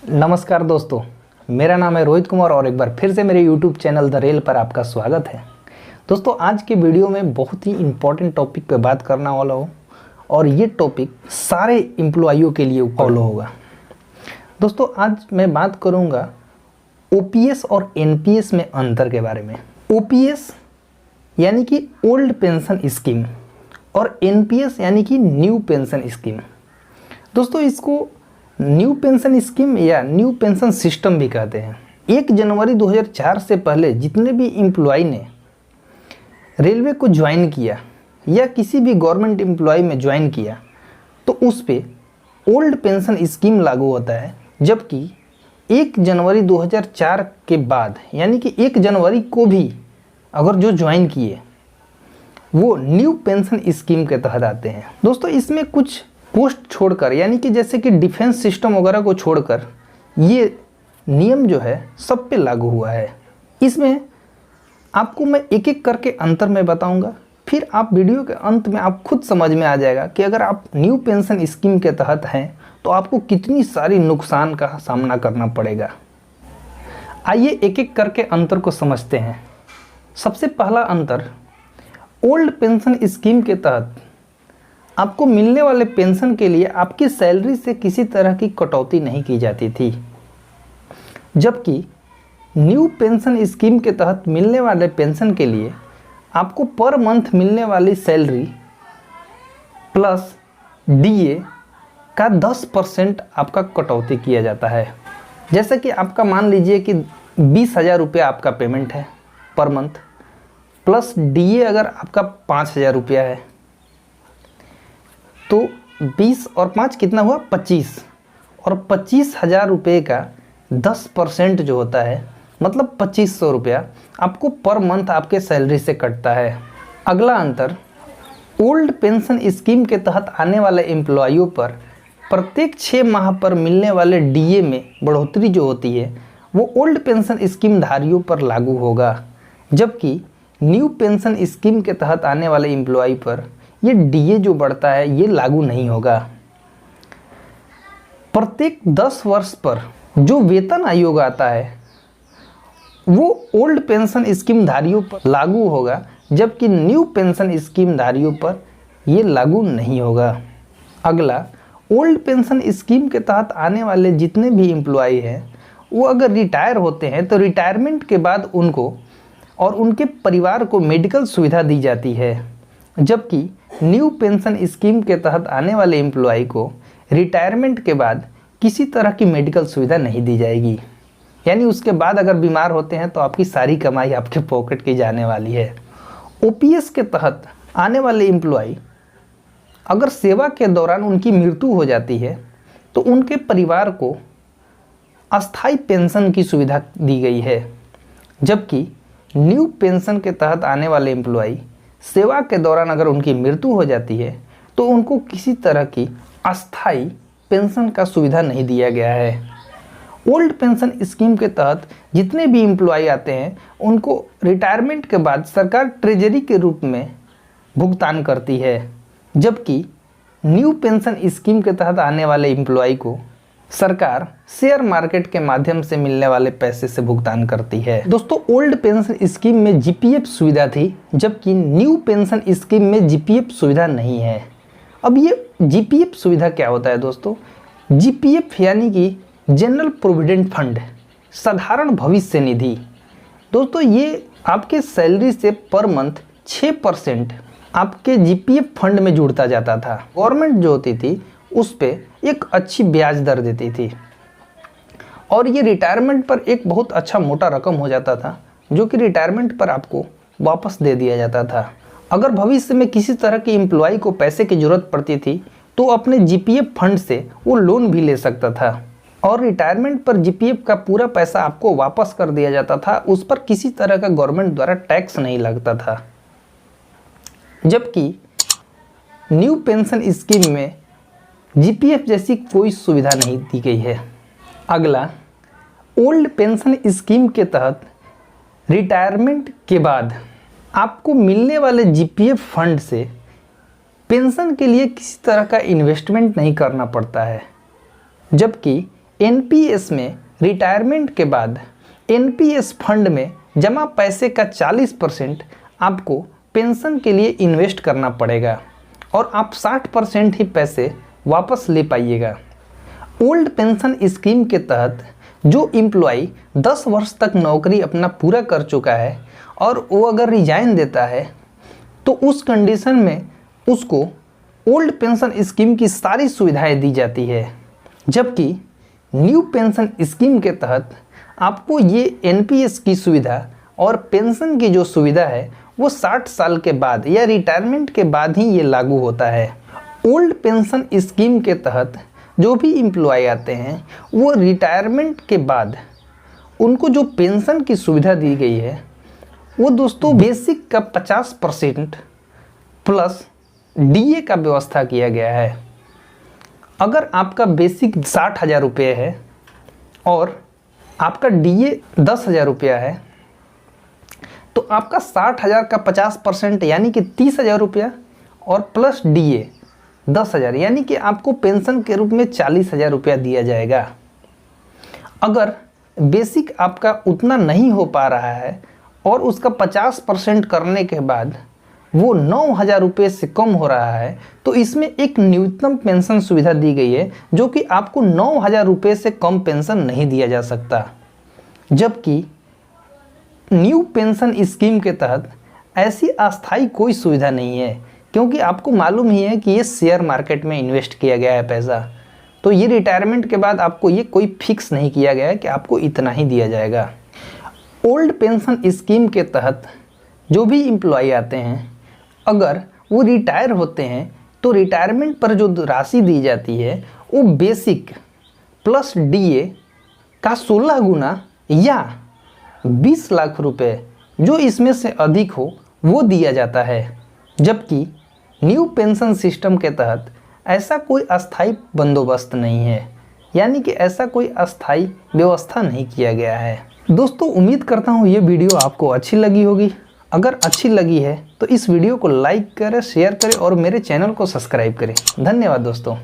नमस्कार दोस्तों, मेरा नाम है रोहित कुमार और एक बार फिर से मेरे YouTube चैनल द रेल पर आपका स्वागत है। दोस्तों, आज के वीडियो में बहुत ही इम्पोर्टेंट टॉपिक पे बात करने वाला हूँ और ये टॉपिक सारे एम्प्लॉइयों के लिए फॉलो होगा। दोस्तों, आज मैं बात करूँगा OPS और NPS में अंतर के बारे में। OPS यानी कि ओल्ड पेंशन स्कीम और NPS यानी कि न्यू पेंशन स्कीम। दोस्तों, इसको न्यू पेंशन स्कीम या न्यू पेंशन सिस्टम भी कहते हैं। 1 जनवरी 2004 से पहले जितने भी एम्प्लॉय ने रेलवे को ज्वाइन किया या किसी भी गवर्नमेंट एम्प्लॉय में ज्वाइन किया तो उस पे ओल्ड पेंशन स्कीम लागू होता है, जबकि 1 जनवरी 2004 के बाद यानी कि 1 जनवरी को भी अगर जो ज्वाइन किए वो न्यू पेंशन स्कीम के तहत आते हैं। दोस्तों, इसमें कुछ पोस्ट छोड़कर यानी कि जैसे कि डिफेंस सिस्टम वगैरह को छोड़कर ये नियम जो है सब पे लागू हुआ है। इसमें आपको मैं एक एक करके अंतर में बताऊंगा, फिर आप वीडियो के अंत में आप खुद समझ में आ जाएगा कि अगर आप न्यू पेंशन स्कीम के तहत हैं तो आपको कितनी सारी नुकसान का सामना करना पड़ेगा। आइए एक एक करके अंतर को समझते हैं। सबसे पहला अंतर, ओल्ड पेंशन स्कीम के तहत आपको मिलने वाले पेंशन के लिए आपकी सैलरी से किसी तरह की कटौती नहीं की जाती थी, जबकि न्यू पेंशन स्कीम के तहत मिलने वाले पेंशन के लिए आपको पर मंथ मिलने वाली सैलरी प्लस DA का 10% आपका कटौती किया जाता है। जैसे कि आपका मान लीजिए कि 20,000 रुपया आपका पेमेंट है पर मंथ, प्लस DA अगर आपका 5,000 रुपया है तो 20 और 5 कितना हुआ 25, और 25,000 रुपये का 10% जो होता है मतलब 2,500 रुपया आपको पर मंथ आपके सैलरी से कटता है। अगला अंतर, ओल्ड पेंशन स्कीम के तहत आने वाले एम्प्लॉइयों पर प्रत्येक 6 माह पर मिलने वाले DA में बढ़ोतरी जो होती है वो ओल्ड पेंशन स्कीम धारियों पर लागू होगा, जबकि न्यू पेंशन स्कीम के तहत आने वाले एम्प्लॉय पर ये DA जो बढ़ता है ये लागू नहीं होगा। प्रत्येक 10 वर्ष पर जो वेतन आयोग आता है वो ओल्ड पेंशन स्कीम धारियों पर लागू होगा, जबकि न्यू पेंशन स्कीम धारियों पर ये लागू नहीं होगा। अगला, ओल्ड पेंशन स्कीम के तहत आने वाले जितने भी एम्प्लॉय हैं वो अगर रिटायर होते हैं तो रिटायरमेंट के बाद उनको और उनके परिवार को मेडिकल सुविधा दी जाती है, जबकि न्यू पेंशन स्कीम के तहत आने वाले एम्प्लॉय को रिटायरमेंट के बाद किसी तरह की मेडिकल सुविधा नहीं दी जाएगी। यानी उसके बाद अगर बीमार होते हैं तो आपकी सारी कमाई आपके पॉकेट की जाने वाली है। OPS के तहत आने वाले एम्प्लॉय अगर सेवा के दौरान उनकी मृत्यु हो जाती है तो उनके परिवार को अस्थायी पेंशन की सुविधा दी गई है, जबकि न्यू पेंशन के तहत आने वाले एम्प्लॉय सेवा के दौरान अगर उनकी मृत्यु हो जाती है तो उनको किसी तरह की अस्थायी पेंशन का सुविधा नहीं दिया गया है। ओल्ड पेंशन स्कीम के तहत जितने भी एम्प्लॉय आते हैं उनको रिटायरमेंट के बाद सरकार ट्रेजरी के रूप में भुगतान करती है, जबकि न्यू पेंशन स्कीम के तहत आने वाले एम्प्लॉय को सरकार शेयर मार्केट के माध्यम से मिलने वाले पैसे से भुगतान करती है। दोस्तों, ओल्ड पेंशन स्कीम में GPF सुविधा थी, जबकि न्यू पेंशन स्कीम में GPF सुविधा नहीं है। अब ये GPF सुविधा क्या होता है दोस्तों? GPF यानी कि जनरल प्रोविडेंट फंड, साधारण भविष्य निधि। दोस्तों, ये आपके सैलरी से पर मंथ 6% आपके GPF फंड में जुड़ता जाता था। गवर्नमेंट जो होती थी उस पे एक अच्छी ब्याज दर देती थी और ये रिटायरमेंट पर एक बहुत अच्छा मोटा रकम हो जाता था, जो कि रिटायरमेंट पर आपको वापस दे दिया जाता था। अगर भविष्य में किसी तरह के एम्प्लॉय को पैसे की ज़रूरत पड़ती थी तो अपने GPF फंड से वो लोन भी ले सकता था और रिटायरमेंट पर GPF का पूरा पैसा आपको वापस कर दिया जाता था। उस पर किसी तरह का गवर्नमेंट द्वारा टैक्स नहीं लगता था, जबकि न्यू पेंशन स्कीम में GPF जैसी कोई सुविधा नहीं दी गई है। अगला, ओल्ड पेंशन स्कीम के तहत रिटायरमेंट के बाद आपको मिलने वाले GPF फंड से पेंशन के लिए किसी तरह का इन्वेस्टमेंट नहीं करना पड़ता है, जबकि एनपीएस में रिटायरमेंट के बाद एनपीएस फंड में जमा पैसे का 40% आपको पेंशन के लिए इन्वेस्ट करना पड़ेगा और आप 60% ही पैसे वापस ले पाइएगा। ओल्ड पेंशन स्कीम के तहत जो एम्प्लॉय 10 वर्ष तक नौकरी अपना पूरा कर चुका है और वो अगर रिजाइन देता है तो उस कंडीशन में उसको ओल्ड पेंशन स्कीम की सारी सुविधाएं दी जाती है, जबकि न्यू पेंशन स्कीम के तहत आपको ये एनपीएस की सुविधा और पेंशन की जो सुविधा है वो 60 साल के बाद या रिटायरमेंट के बाद ही ये लागू होता है। ओल्ड पेंशन स्कीम के तहत जो भी एम्प्लॉय आते हैं वो रिटायरमेंट के बाद उनको जो पेंशन की सुविधा दी गई है वो दोस्तों बेसिक का 50% प्लस डीए का व्यवस्था किया गया है। अगर आपका बेसिक 60,000 रुपये है और आपका डीए 10,000 रुपया है तो आपका 60,000 का 50% यानी कि 30,000 रुपया और प्लस डीए 10,000 यानी कि आपको पेंशन के रूप में 40,000 रुपया दिया जाएगा। अगर बेसिक आपका उतना नहीं हो पा रहा है और उसका 50% करने के बाद वो 9,000 रुपये से कम हो रहा है तो इसमें एक न्यूनतम पेंशन सुविधा दी गई है जो कि आपको 9,000 रुपये से कम पेंशन नहीं दिया जा सकता। जबकि न्यू पेंशन स्कीम के तहत ऐसी अस्थायी कोई सुविधा नहीं है, क्योंकि आपको मालूम ही है कि ये शेयर मार्केट में इन्वेस्ट किया गया है पैसा, तो ये रिटायरमेंट के बाद आपको ये कोई फिक्स नहीं किया गया है कि आपको इतना ही दिया जाएगा। ओल्ड पेंशन स्कीम के तहत जो भी एम्प्लॉय आते हैं अगर वो रिटायर होते हैं तो रिटायरमेंट पर जो राशि दी जाती है वो बेसिक प्लस डीए का 16 गुना या 20 लाख रुपए जो इसमें से अधिक हो वो दिया जाता है। जबकि न्यू पेंशन सिस्टम के तहत ऐसा कोई अस्थायी बंदोबस्त नहीं है, यानी कि ऐसा कोई अस्थायी व्यवस्था नहीं किया गया है। दोस्तों उम्मीद करता हूँ ये वीडियो आपको अच्छी लगी होगी। अगर अच्छी लगी है तो इस वीडियो को लाइक करें, शेयर करें और मेरे चैनल को सब्सक्राइब करें। धन्यवाद दोस्तों।